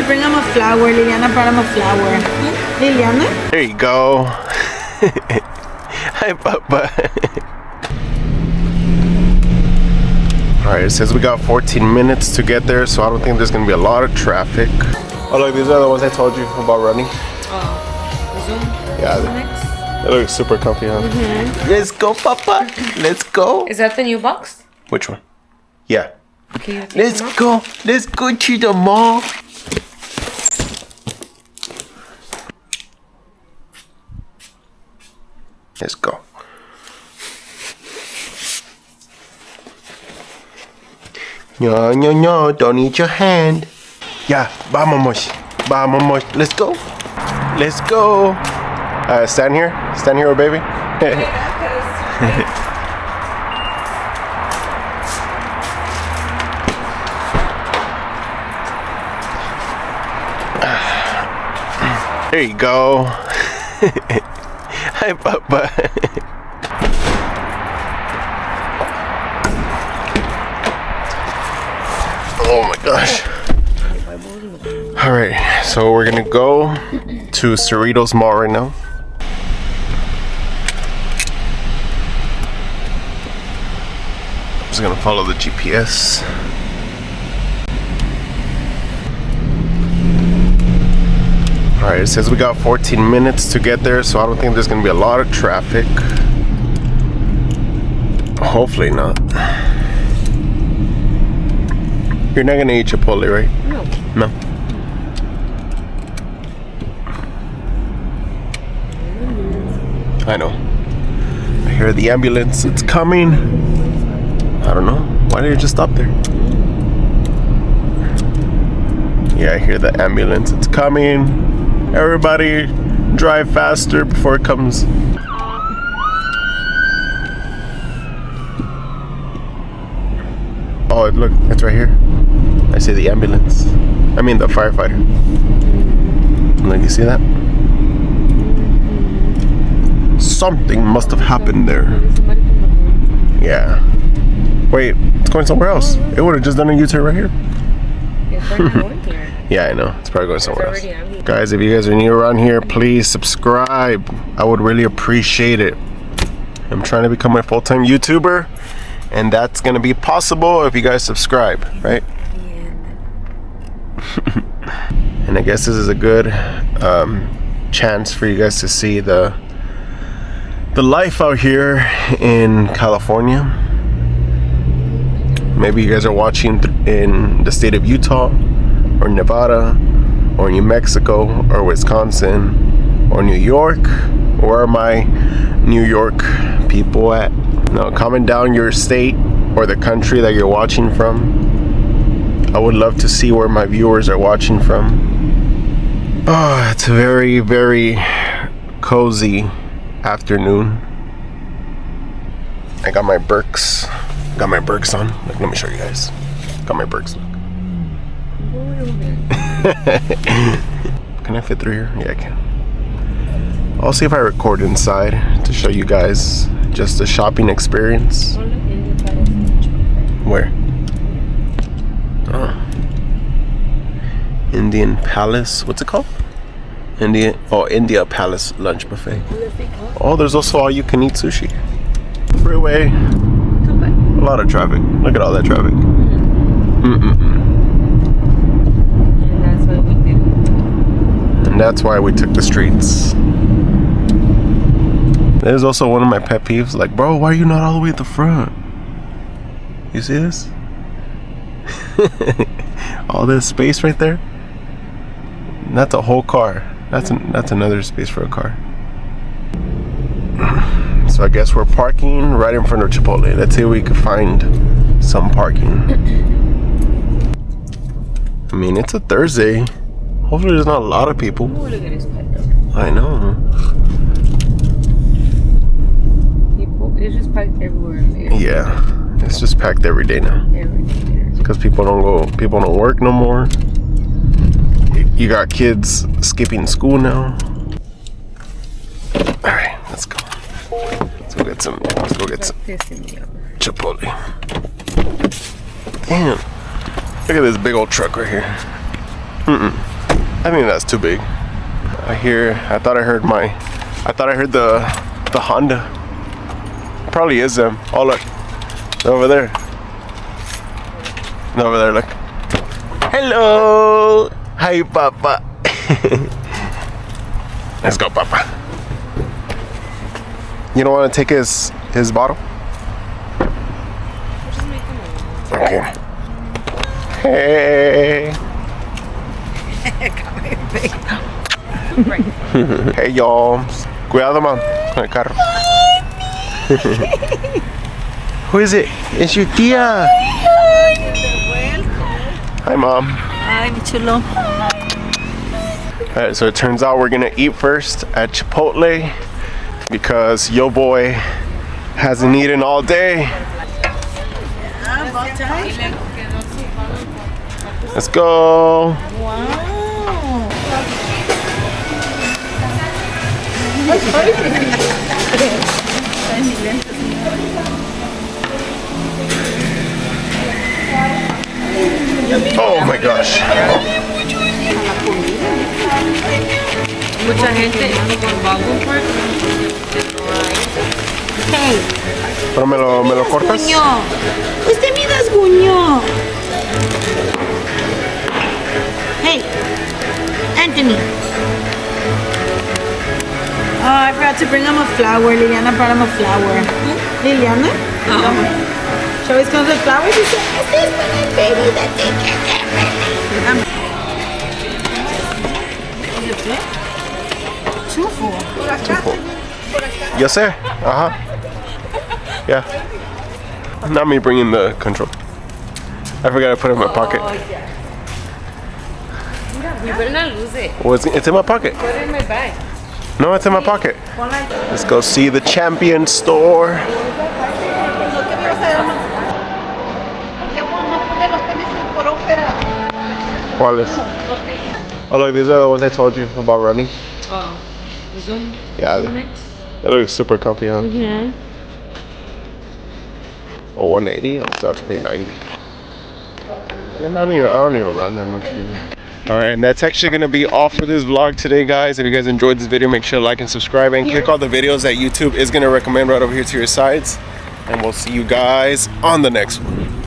to bring him a flower. Liliana brought him a flower. Liliana? There you go. Hi, Papa. Alright, it says we got 14 minutes to get there, so I don't think there's gonna be a lot of traffic. Oh look, these are the ones I told you about running. Oh, Zoom? Yeah, they look super comfy, huh? Let's go, Papa. Let's go. Is that the new box? Which one? Yeah. Okay, Let's go. Let's go to the mall. Let's go. No, don't eat your hand. Yeah, vamos, vamos. Let's go. Let's go. Stand here, baby. There you go. Hi, Papa. Oh my gosh. Alright, so we're gonna go to Cerritos Mall right now. I'm just gonna follow the GPS. Alright, it says we got 14 minutes to get there, so I don't think there's gonna be a lot of traffic. Hopefully not. You're not gonna eat Chipotle, right? No. No. I know. I hear the ambulance. It's coming. I don't know. Why did it just stop there? Yeah, I hear the ambulance. It's coming. Everybody drive faster before it comes. Oh, look, it's right here. I see the ambulance. I mean the firefighter. Like, you see that? Something must have happened there. Yeah. Wait, it's going somewhere else. It would have just done a U-turn right here. Yeah, I know. It's probably going somewhere else. Guys, if you guys are new around here, please subscribe. I would really appreciate it. I'm trying to become a full-time YouTuber, and that's gonna be possible if you guys subscribe, right? And I guess this is a good chance for you guys to see the life out here in California. Maybe you guys are watching in the state of Utah or Nevada or New Mexico or Wisconsin or New York. Where are my New York people at? No, comment down your state or the country that you're watching from. I would love to see where my viewers are watching from. Oh, it's a very, very cozy afternoon. I got my Birks. Got my Birks on. Look, let me show you guys. Got my Birks. Look. Can I fit through here? Yeah, I can. I'll see if I record inside to show you guys just the shopping experience. Where? Oh. Indian Palace. What's it called? India Palace lunch buffet. Oh, there's also all you can eat sushi. Freeway. A lot of traffic. Look at all that traffic. And that's what we did. And that's why we took the streets. That is also one of my pet peeves. Like, bro, why are you not all the way at the front? You see this? All this space right there. That's a whole car. That's another space for a car. So I guess we're parking right in front of Chipotle. Let's see if we can find some parking. I mean, it's a Thursday. Hopefully there's not a lot of people. Oh, look at his pet though. I know. People, it's just packed everywhere. Yeah, it's just packed every day now. Every day. Because people don't work no more. You got kids skipping school now. All right, let's go. Let's go get some Chipotle. Damn. Look at this big old truck right here. I think that's too big. I thought I heard the Honda. Probably is them. Oh look, they're over there. They're over there, look. Hello. Hi, Papa. Let's go, Papa. You don't want to take his bottle? Okay. Hey. Hey, y'all. Cuidado, man, con el carro. Who is it? It's your tia. Hi, Mom. Ay, mi chulo. Alright, so it turns out we're gonna eat first at Chipotle because yo boy hasn't eaten all day. About time. Let's go. Wow. Oh my gosh. Mucha gente va a comprar. Hey, Pero me lo cortas. guño. Usted me das guño. Hey, Anthony. Oh, I forgot to bring him a flower. Liliana brought him a flower. Liliana? She always comes with flowers. She said, "Is this for my baby that they can get Is it full? Too full. Yo sé. Uh-huh. Yeah. Not me bringing the control. I forgot to put it in my pocket. You better not lose it. Well, it's in my pocket. Put it in my bag. No, it's in my pocket. Let's go see the Champion store. Cuáles? Oh look, these are the ones I told you about running. Oh, the Zoom. Yeah, Zoom X? they look super comfy, huh? Yeah. Oh, 180? I'll start to pay 90. Yeah, I don't even run that much either. Alright, and that's actually going to be all for this vlog today, guys. If you guys enjoyed this video, make sure to like and subscribe and click all the videos that YouTube is going to recommend right over here to your sides. And we'll see you guys on the next one.